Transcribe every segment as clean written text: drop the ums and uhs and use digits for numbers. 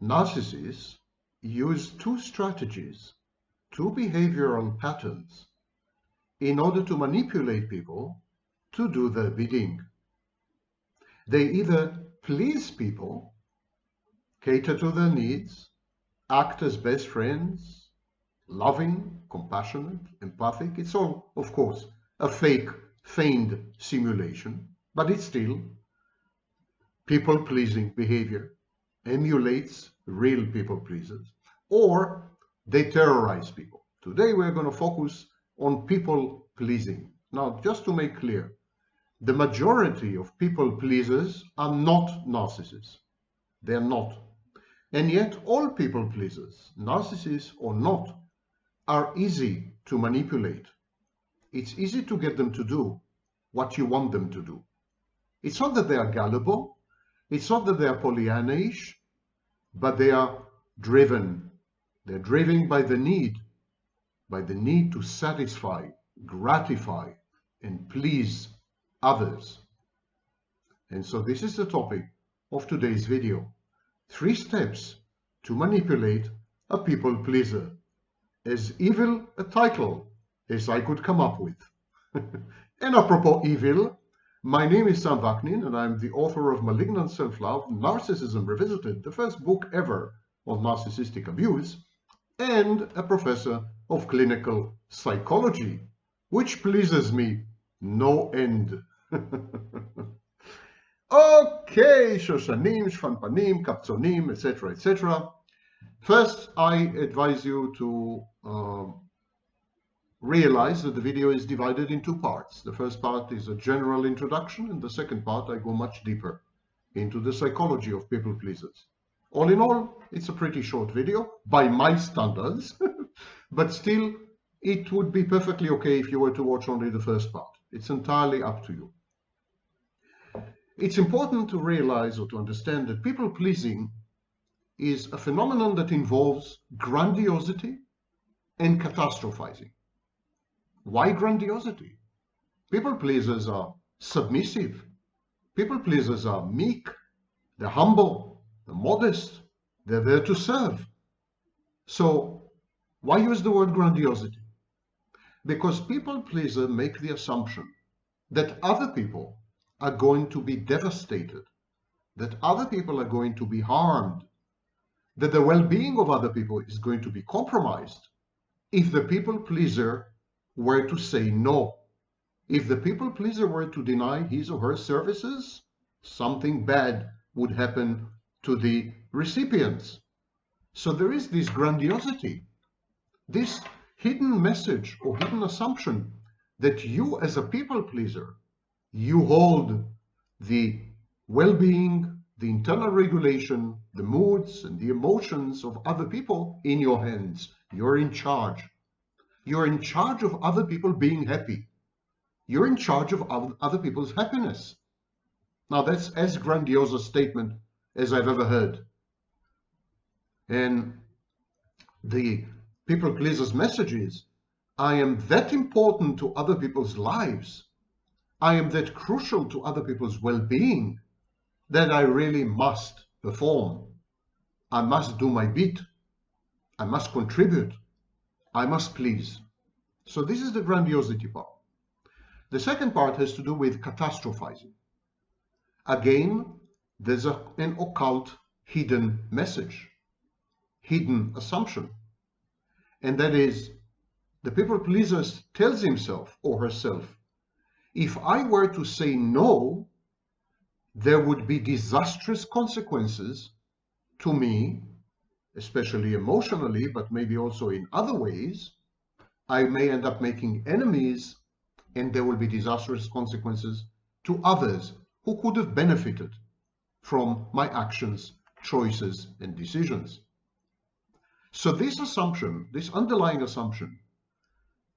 Narcissists use two strategies, two behavioral patterns, in order to manipulate people to do their bidding. They either please people, cater to their needs, act as best friends, loving, compassionate, empathic. It's all, of course, a fake, feigned simulation, but it's still people-pleasing behavior, emulates real people pleasers, or they terrorize people. Today we're going to focus on people pleasing. Now, just to make clear, the majority of people pleasers are not narcissists. They're not. And yet all people pleasers, narcissists or not, are easy to manipulate. It's easy to get them to do what you want them to do. It's not that they are gullible, it's not that they are Pollyanna-ish, but they are driven. They're driven by the need to satisfy, gratify, and please others. And so this is the topic of today's video. 3 steps to manipulate a people pleaser. As evil a title as I could come up with. And apropos evil, my name is Sam Vaknin and I'm the author of Malignant Self-Love, Narcissism Revisited, the first book ever of narcissistic abuse, and a professor of clinical psychology, which pleases me no end. Okay, shoshanim, shfanpanim, kaptsonim, etc., etc. First, I advise you to realize that the video is divided in 2 parts. The first part is a general introduction, and the second part I go much deeper into the psychology of people pleasers. All in all, it's a pretty short video by my standards, but still it would be perfectly okay if you were to watch only the first part. It's entirely up to you. It's important to realize or to understand that people pleasing is a phenomenon that involves grandiosity and catastrophizing. Why grandiosity? People pleasers are submissive. People pleasers are meek. They're humble. They're modest. They're there to serve. So why use the word grandiosity? Because people pleasers make the assumption that other people are going to be devastated, that other people are going to be harmed, that the well-being of other people is going to be compromised if the people pleaser were to say no. If the people pleaser were to deny his or her services, something bad would happen to the recipients. So there is this grandiosity, this hidden message or hidden assumption that you as a people pleaser, you hold the well-being, the internal regulation, the moods and the emotions of other people in your hands. You're in charge. You're in charge of other people being happy. You're in charge of other people's happiness. Now that's as grandiose a statement as I've ever heard. And the people pleaser's message is, I am that important to other people's lives. I am that crucial to other people's well-being that I really must perform. I must do my bit. I must contribute. I must please. So this is the grandiosity part. The second part has to do with catastrophizing. Again, there's an occult hidden message, hidden assumption. And that is, the people pleaser tells himself or herself, if I were to say no, there would be disastrous consequences to me, especially emotionally, but maybe also in other ways. I may end up making enemies, and there will be disastrous consequences to others who could have benefited from my actions, choices, and decisions. So this assumption, this underlying assumption,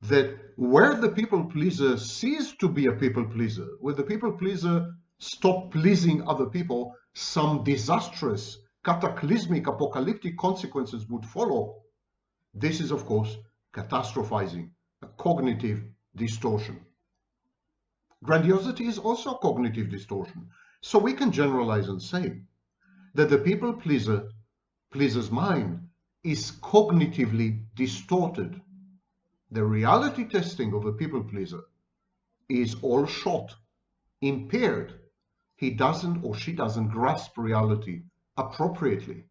that where the people pleaser ceases to be a people pleaser, where the people pleaser stop pleasing other people, some disastrous, cataclysmic, apocalyptic consequences would follow. This is, of course, catastrophizing, a cognitive distortion. Grandiosity is also a cognitive distortion. So we can generalize and say that the people pleaser pleaser's mind is cognitively distorted. The reality testing of a people pleaser is all shot, impaired. He doesn't or she doesn't grasp reality appropriately.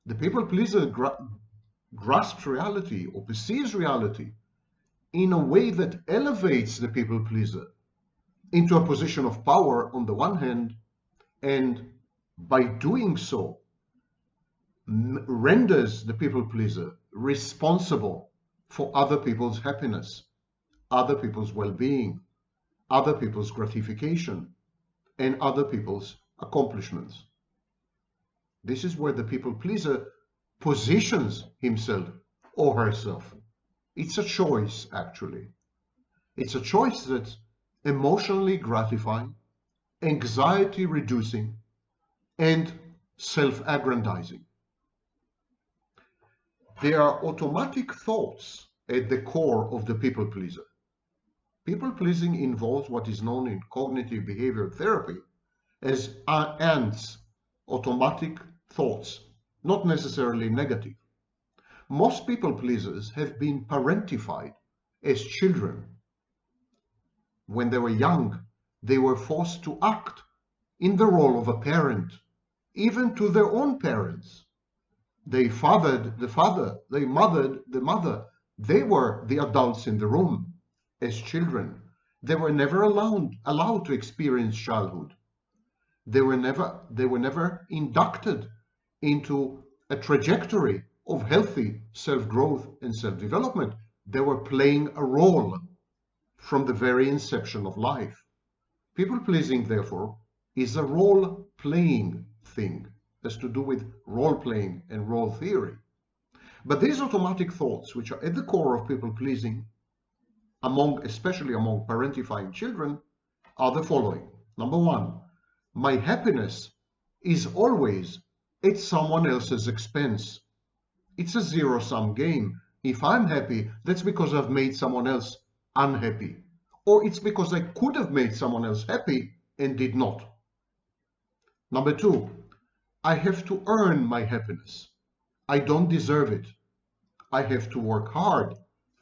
The people pleaser grasps reality or perceives reality in a way that elevates the people pleaser into a position of power on the one hand, and by doing so renders the people pleaser responsible for other people's happiness, other people's well-being, other people's gratification, and other people's accomplishments. This is where the people pleaser positions himself or herself. It's a choice, actually. It's a choice that's emotionally gratifying, anxiety reducing, and self-aggrandizing. There are automatic thoughts at the core of the people pleaser. People pleasing involves what is known in cognitive behavior therapy as ants, automatic thoughts, not necessarily negative. Most people pleasers have been parentified as children. When they were young, they were forced to act in the role of a parent, even to their own parents. They fathered the father, they mothered the mother. They were the adults in the room as children. They were never allowed to experience childhood. They were never inducted into a trajectory of healthy self-growth and self-development. They were playing a role from the very inception of life. People-pleasing, therefore, is a role-playing thing. It has to do with role-playing and role theory. But these automatic thoughts, which are at the core of people-pleasing, especially among parentifying children, are the following. Number one, my happiness is always at someone else's expense. It's a zero-sum game. If I'm happy, that's because I've made someone else unhappy. Or it's because I could have made someone else happy and did not. Number two, I have to earn my happiness. I don't deserve it. I have to work hard.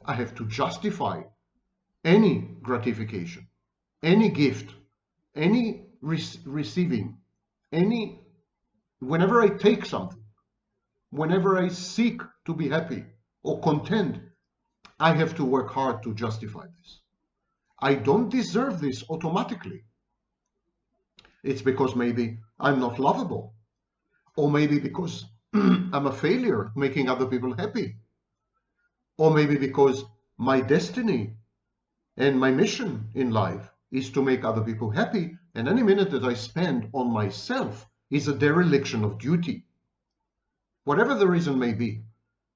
I have to justify any gratification, any gift, any receiving, whenever I take something, whenever I seek to be happy or content, I have to work hard to justify this. I don't deserve this automatically. It's because maybe I'm not lovable, or maybe because I'm a failure making other people happy, or maybe because my destiny and my mission in life is to make other people happy, and any minute that I spend on myself is a dereliction of duty. Whatever the reason may be,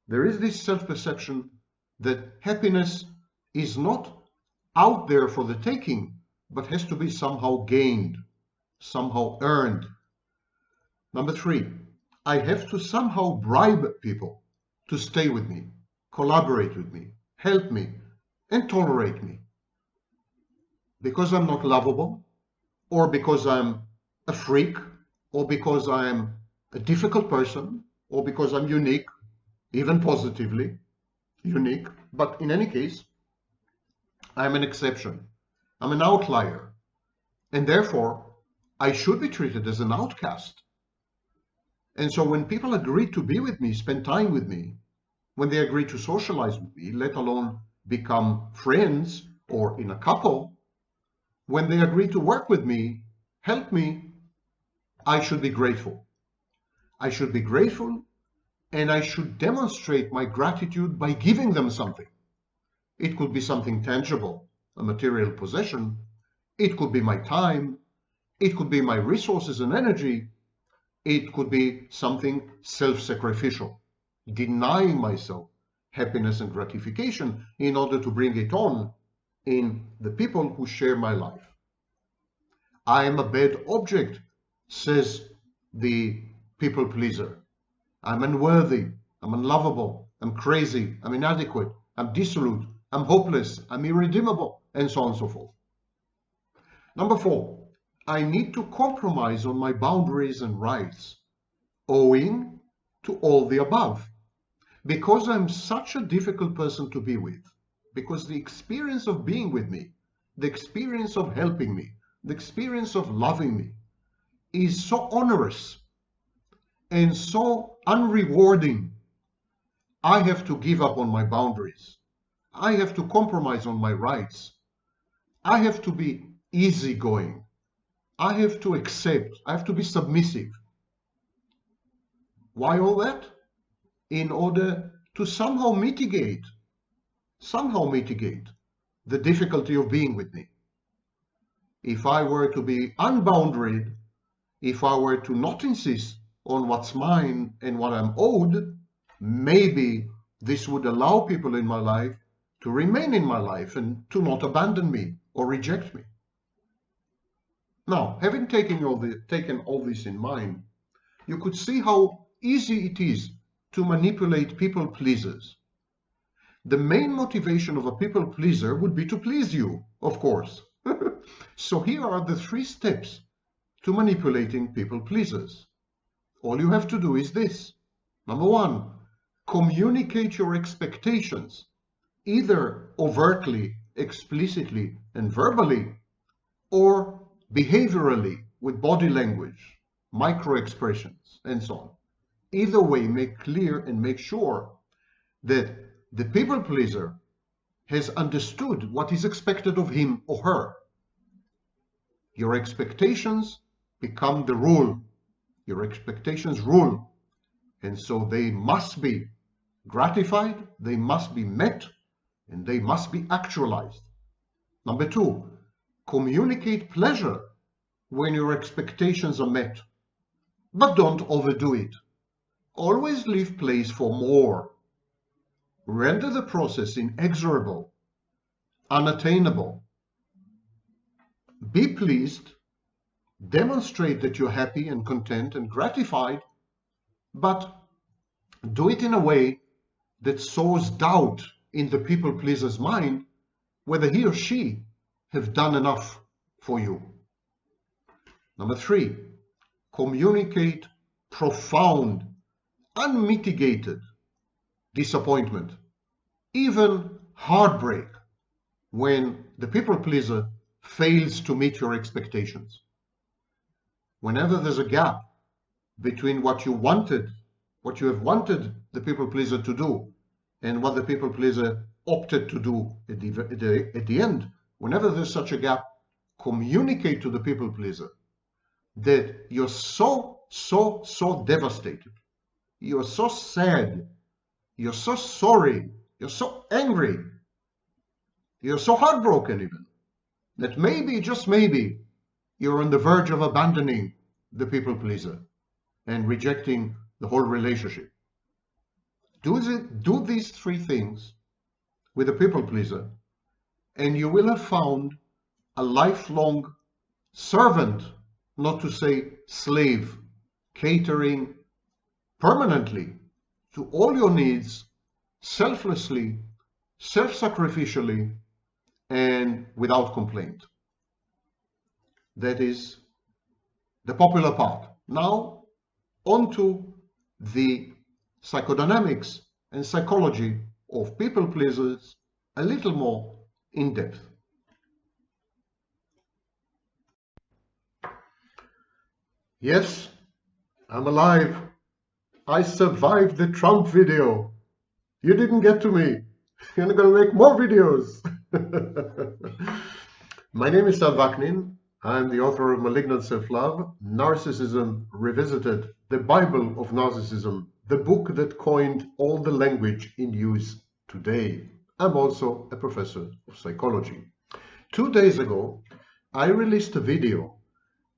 there is this self-perception that happiness is not out there for the taking, but has to be somehow gained, somehow earned. Number three, I have to somehow bribe people to stay with me, collaborate with me, help me, and tolerate me. Because I'm not lovable, or because I'm a freak, or because I'm a difficult person, or because I'm unique, even positively unique, but in any case, I'm an exception. I'm an outlier, and therefore I should be treated as an outcast. And so when people agree to be with me, spend time with me, when they agree to socialize with me, let alone become friends or in a couple, when they agree to work with me, help me, I should be grateful. I should be grateful, and I should demonstrate my gratitude by giving them something. It could be something tangible, a material possession. It could be my time. It could be my resources and energy. It could be something self-sacrificial, denying myself happiness and gratification in order to bring it on in the people who share my life. I am a bad object, says the people pleaser. I'm unworthy, I'm unlovable, I'm crazy, I'm inadequate, I'm dissolute, I'm hopeless, I'm irredeemable, and so on and so forth. Number four, I need to compromise on my boundaries and rights, owing to all the above. Because I'm such a difficult person to be with, because the experience of being with me, the experience of helping me, the experience of loving me is so onerous and so unrewarding, I have to give up on my boundaries. I have to compromise on my rights. I have to be easygoing. I have to accept. I have to be submissive. Why all that? In order to somehow mitigate the difficulty of being with me. If I were to be unboundaried, if I were to not insist on what's mine and what I'm owed, maybe this would allow people in my life to remain in my life and to not abandon me or reject me. Now, having taken all this in mind, you could see how easy it is to manipulate people pleasers. The main motivation of a people pleaser would be to please you, of course. So here are the 3 steps to manipulating people pleasers. All you have to do is this. Number 1, communicate your expectations, either overtly, explicitly, and verbally, or behaviorally with body language, micro expressions, and so on. Either way, make clear and make sure that the people pleaser has understood what is expected of him or her. Your expectations become the rule. Your expectations rule. And so they must be gratified, they must be met, and they must be actualized. Number 2, communicate pleasure when your expectations are met, but don't overdo it. Always leave place for more. Render the process inexorable, unattainable. Be pleased, demonstrate that you're happy and content and gratified, but do it in a way that sows doubt in the people pleaser's mind whether he or she have done enough for you. Number 3, communicate profound, unmitigated disappointment, even heartbreak, when the people pleaser fails to meet your expectations. Whenever there's a gap between what you have wanted the people pleaser to do and what the people pleaser opted to do at the end, whenever there's such a gap, communicate to the people pleaser that you're so devastated, you're so sad, you're so sorry, you're so angry, you're so heartbroken even, that maybe, just maybe, you're on the verge of abandoning the people pleaser and rejecting the whole relationship. Do these 3 things with a people pleaser, and you will have found a lifelong servant, not to say slave, catering permanently to all your needs, selflessly, self-sacrificially, and without complaint. That is the popular part. Now, on to the psychodynamics and psychology of people pleasers a little more in depth. Yes, I'm alive. I survived the Trump video. You didn't get to me. I'm going to make more videos. My name is Vaknin. I'm the author of Malignant Self-Love, Narcissism Revisited, the Bible of Narcissism, the book that coined all the language in use today. I'm also a professor of psychology. 2 days ago, I released a video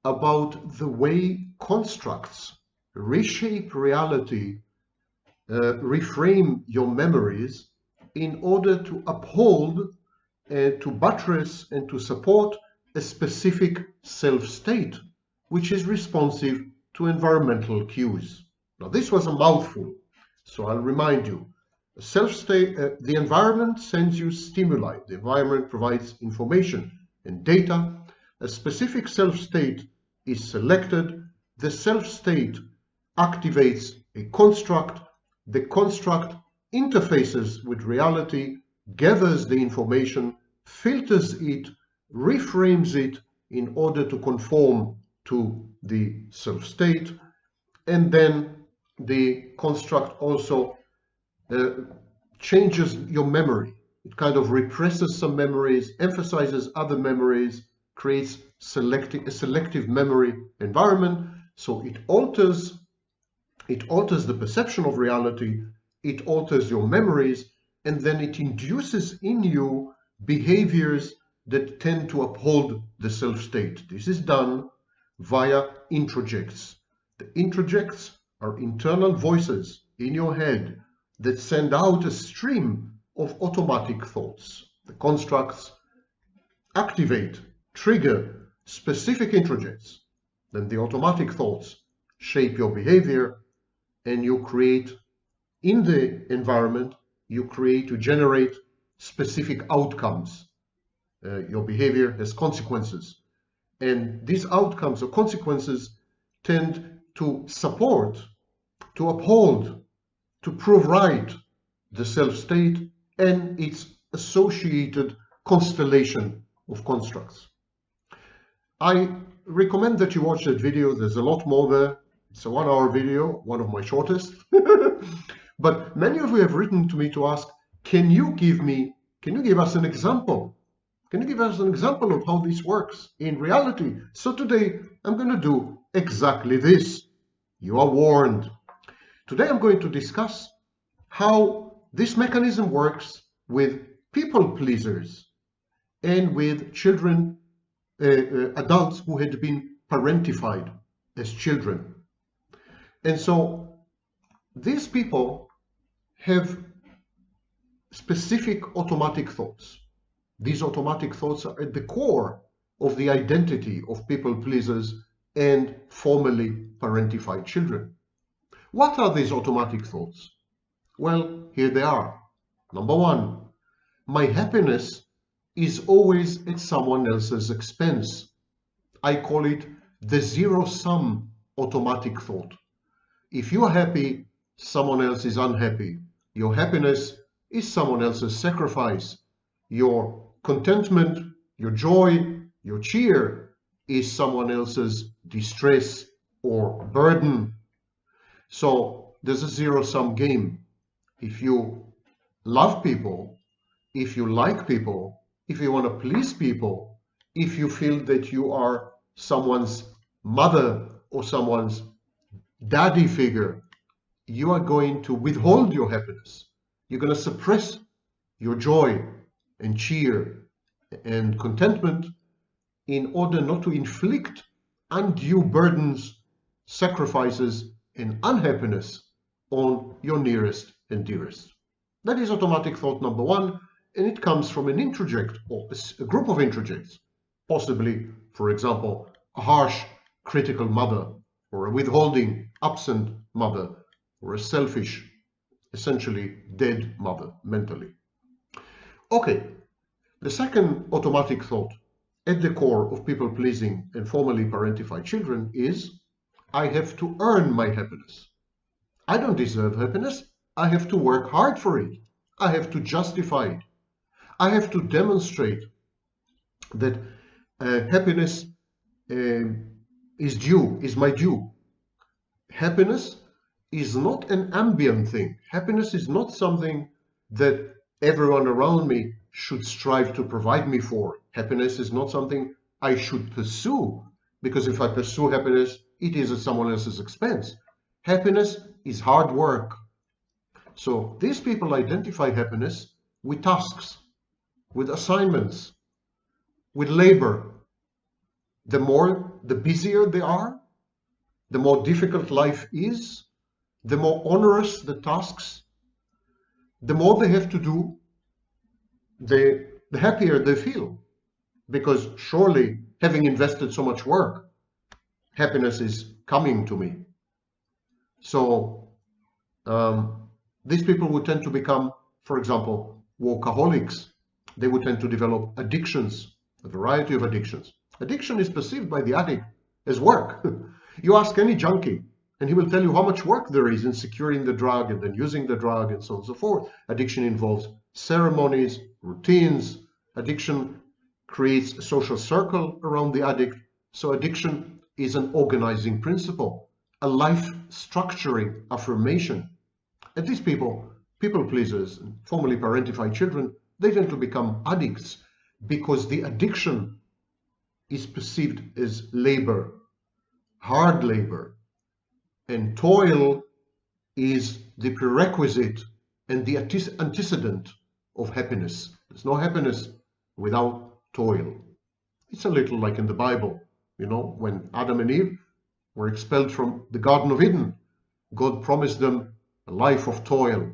about the way constructs reshape reality, reframe your memories in order to uphold, to buttress, and to support a specific self-state which is responsive to environmental cues. Now, this was a mouthful, so I'll remind you. A self-state, the environment sends you stimuli. The environment provides information and data. A specific self-state is selected. The self-state activates a construct. The construct interfaces with reality, gathers the information, filters it, reframes it in order to conform to the self-state, and then the construct also changes your memory. It kind of represses some memories, emphasizes other memories, creates a selective memory environment. So it alters the perception of reality, it alters your memories, and then it induces in you behaviors that tend to uphold the self-state. This is done via introjects. The introjects are internal voices in your head that send out a stream of automatic thoughts. The constructs activate, trigger specific introjects. Then the automatic thoughts shape your behavior, and you create, in the environment, you generate specific outcomes. Your behavior has consequences. And these outcomes or consequences tend to support, to uphold, to prove right the self-state and its associated constellation of constructs. I recommend that you watch that video. There's a lot more there. It's a 1-hour video, one of my shortest. But many of you have written to me to ask, can you give us an example? Can you give us an example of how this works in reality? So today I'm going to do exactly this. You are warned. Today I'm going to discuss how this mechanism works with people pleasers and with children, adults who had been parentified as children. And so these people have specific automatic thoughts. These automatic thoughts are at the core of the identity of people pleasers and formerly parentified children. What are these automatic thoughts? Well, here they are. Number one, my happiness is always at someone else's expense. I call it the zero-sum automatic thought. If you're happy, someone else is unhappy. Your happiness is someone else's sacrifice. Your contentment, your joy, your cheer is someone else's distress or burden. So there's a zero-sum game. If you love people, if you like people, if you want to please people, if you feel that you are someone's mother or someone's daddy figure, you are going to withhold your happiness. You're going to suppress your joy and cheer and contentment in order not to inflict undue burdens, sacrifices, and unhappiness on your nearest and dearest. That is automatic thought number one, and it comes from an introject or a group of introjects, possibly, for example, a harsh, critical mother, or a withholding, absent mother, or a selfish, essentially dead mother mentally. Okay, the second automatic thought at the core of people-pleasing and formerly parentified children is, I have to earn my happiness. I don't deserve happiness. I have to work hard for it. I have to justify it. I have to demonstrate that happiness is my due. Happiness is not an ambient thing. Happiness is not something that everyone around me should strive to provide me for. Happiness is not something I should pursue, because if I pursue happiness, it is at someone else's expense. Happiness is hard work. So these people identify happiness with tasks, with assignments, with labor. The busier they are, the more difficult life is, the more onerous the tasks, the more they have to do, the happier they feel. Because surely, having invested so much work, happiness is coming to me. So these people would tend to become, for example, workaholics. They would tend to develop addictions, a variety of addictions. Addiction is perceived by the addict as work. You ask any junkie, And he will tell you how much work there is in securing the drug and then using the drug and so on and so forth. Addiction involves ceremonies, routines. Addiction creates a social circle around the addict. So addiction is an organizing principle, a life structuring affirmation. And these people pleasers, and formerly parentified children, they tend to become addicts because the addiction is perceived as labor, hard labor, and toil is the prerequisite and the antecedent of happiness. There's no happiness without toil. It's a little like in the Bible, you know, when Adam and Eve were expelled from the Garden of Eden, God promised them a life of toil,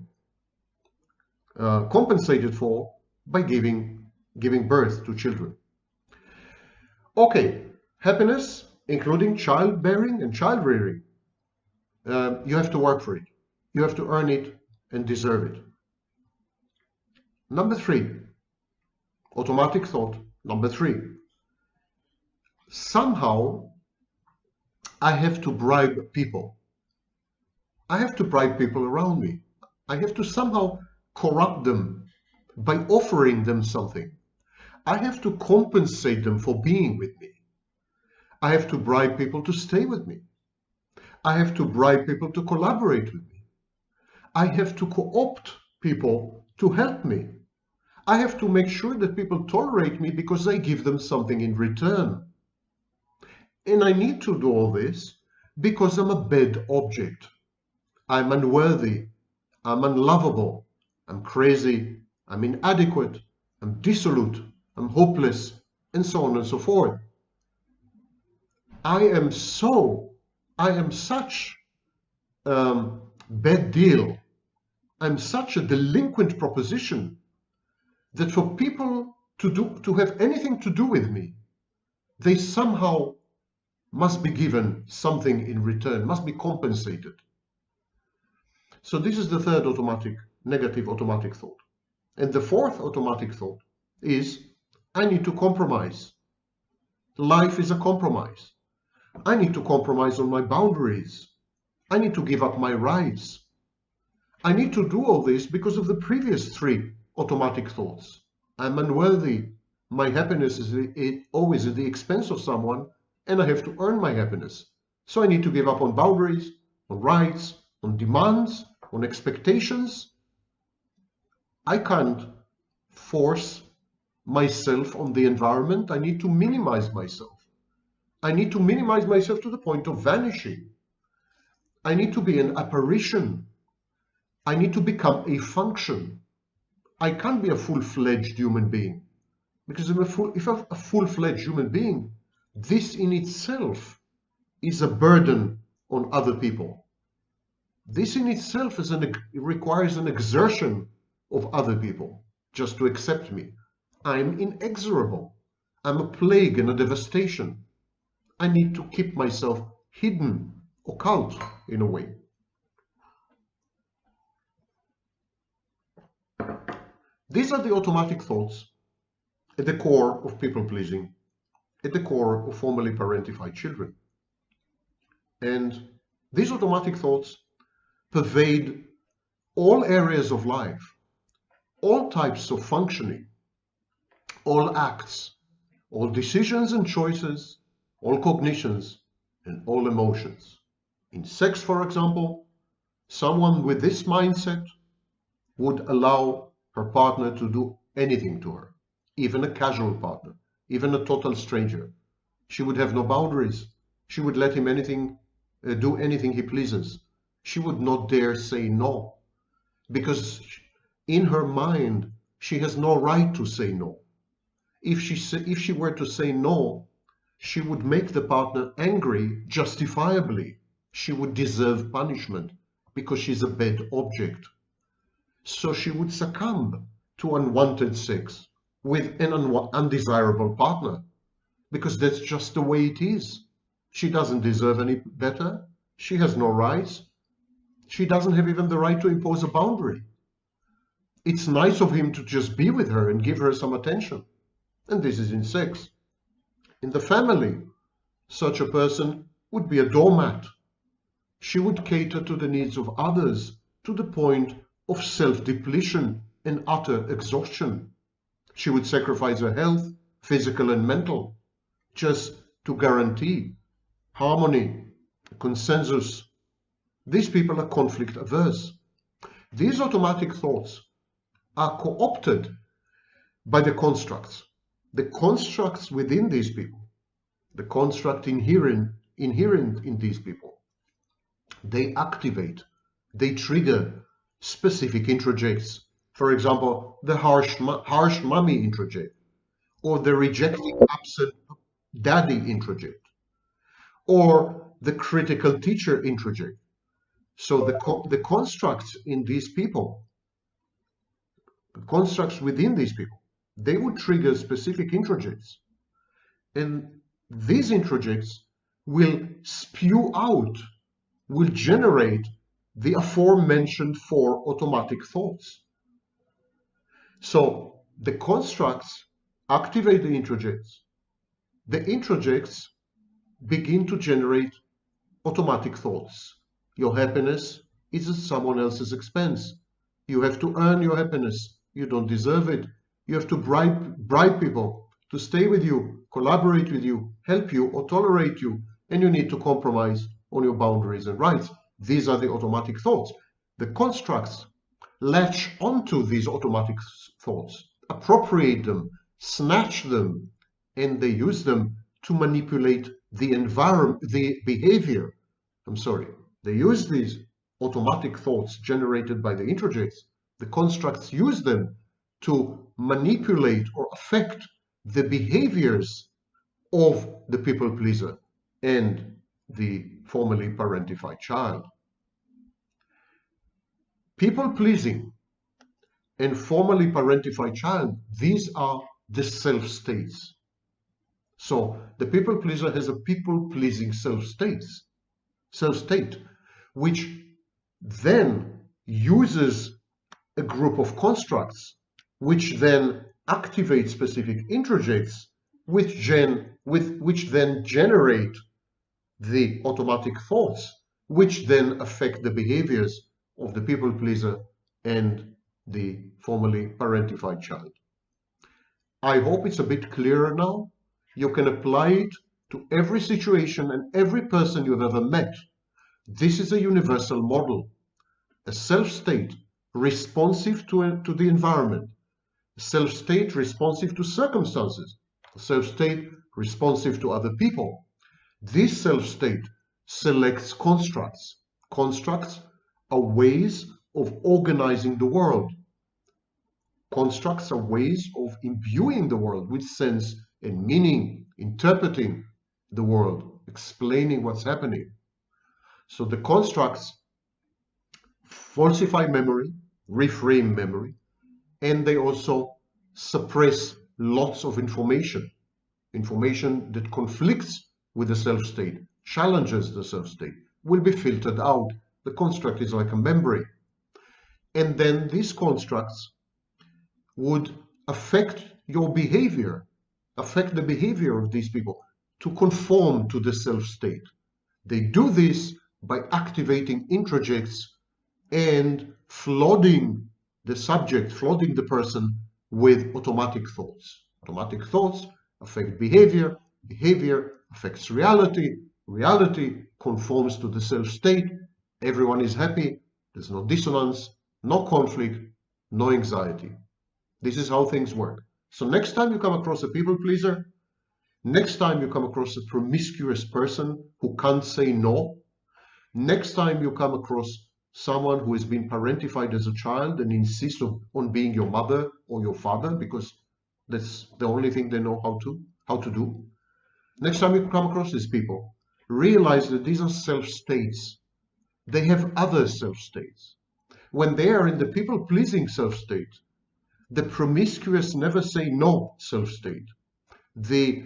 compensated for by giving birth to children. Okay, happiness, including childbearing and child rearing. You have to work for it. You have to earn it and deserve it. Number 3, automatic thought. Number 3, somehow I have to bribe people. I have to bribe people around me. I have to somehow corrupt them by offering them something. I have to compensate them for being with me. I have to bribe people to stay with me. I have to bribe people to collaborate with me. I have to co-opt people to help me. I have to make sure that people tolerate me because I give them something in return. And I need to do all this because I'm a bad object. I'm unworthy. I'm unlovable. I'm crazy. I'm inadequate. I'm dissolute. I'm hopeless, and so on and so forth. I am such a bad deal. I'm such a delinquent proposition that for people to have anything to do with me, they somehow must be given something in return, must be compensated. So this is the third negative automatic thought. And the fourth automatic thought is, I need to compromise. Life is a compromise. I need to compromise on my boundaries. I need to give up my rights. I need to do all this because of the previous 3 automatic thoughts. I'm unworthy. My happiness is always at the expense of someone, and I have to earn my happiness. So I need to give up on boundaries, on rights, on demands, on expectations. I can't force myself on the environment. I need to minimize myself. I need to minimize myself to the point of vanishing. I need to be an apparition. I need to become a function. I can't be a full-fledged human being, because if I'm a full-fledged human being, this in itself is a burden on other people. This in itself requires an exertion of other people just to accept me. I'm inexorable. I'm a plague and a devastation. I need to keep myself hidden, occult in a way. These are the automatic thoughts at the core of people-pleasing, at the core of formerly parentified children. And these automatic thoughts pervade all areas of life, all types of functioning, all acts, all decisions and choices, all cognitions, and all emotions. In sex, for example, someone with this mindset would allow her partner to do anything to her, even a casual partner, even a total stranger. She would have no boundaries. She would let him do anything he pleases. She would not dare say no, because in her mind, she has no right to say no. If she were to say no, she would make the partner angry justifiably. She would deserve punishment because she's a bad object. So she would succumb to unwanted sex with an undesirable partner, because that's just the way it is. She doesn't deserve any better. She has no rights. She doesn't have even the right to impose a boundary. It's nice of him to just be with her and give her some attention. And this is in sex. In the family, such a person would be a doormat. She would cater to the needs of others to the point of self-depletion and utter exhaustion. She would sacrifice her health, physical and mental, just to guarantee harmony, consensus. These people are conflict averse. These automatic thoughts are co-opted by the constructs. The constructs within these people, the construct inherent in these people, they activate, they trigger specific introjects. For example, the harsh mommy introject, or the rejecting absent daddy introject, or the critical teacher introject. So the constructs in these people, the constructs within these people, they would trigger specific introjects. And these introjects will spew out, will generate the aforementioned 4 automatic thoughts. So the constructs activate the introjects. The introjects begin to generate automatic thoughts. Your happiness is at someone else's expense. You have to earn your happiness. You don't deserve it. You have to bribe people to stay with you, collaborate with you, help you, or tolerate you, and you need to compromise on your boundaries and rights. These are the automatic thoughts. The constructs latch onto these automatic thoughts, appropriate them, snatch them, and they use them to manipulate the environment, the behavior. They use these automatic thoughts generated by the introjects. The constructs use them to manipulate or affect the behaviors of the people pleaser and the formerly parentified child. People pleasing and formerly parentified child, these are the self states. So the people pleaser has a people pleasing self state, which then uses a group of constructs, which then activate specific introjects, which then generate the automatic thoughts, which then affect the behaviors of the people pleaser and the formerly parentified child. I hope it's a bit clearer now. You can apply it to every situation and every person you've ever met. This is a universal model, a self-state responsive to the environment, a self-state responsive to circumstances, a self-state responsive to other people. This self-state selects constructs. Constructs are ways of organizing the world. Constructs are ways of imbuing the world with sense and meaning, interpreting the world, explaining what's happening. So the constructs falsify memory, reframe memory, and they also suppress lots of information that conflicts with the self-state, challenges the self-state, will be filtered out. The construct is like a membrane. And then these constructs would affect your behavior, affect the behavior of these people to conform to the self-state. They do this by activating introjects and flooding the subject, flooding the person with automatic thoughts. Automatic thoughts affect behavior, behavior affects reality, reality conforms to the self-state, everyone is happy, there's no dissonance, no conflict, no anxiety. This is how things work. So next time you come across a people pleaser, next time you come across a promiscuous person who can't say no, next time you come across someone who has been parentified as a child and insists on being your mother or your father because that's the only thing they know how to do. Next time you come across these people, realize that these are self-states. They have other self-states. When they are in the people-pleasing self-state, the promiscuous never say no self-state, the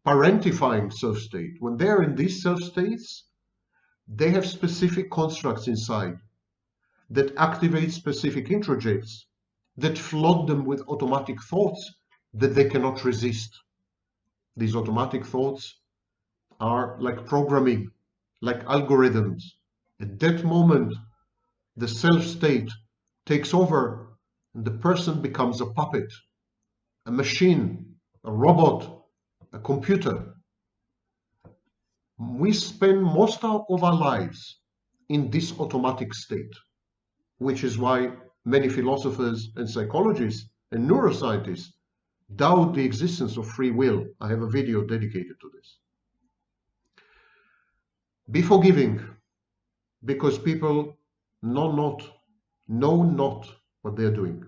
parentifying self-state, when they are in these self-states, they have specific constructs inside that activate specific introjects, that flood them with automatic thoughts that they cannot resist. These automatic thoughts are like programming, like algorithms. At that moment, the self-state takes over and the person becomes a puppet, a machine, a robot, a computer. We spend most of our lives in this automatic state, which is why many philosophers and psychologists and neuroscientists doubt the existence of free will. I have a video dedicated to this. Be forgiving, because people know not what they're doing.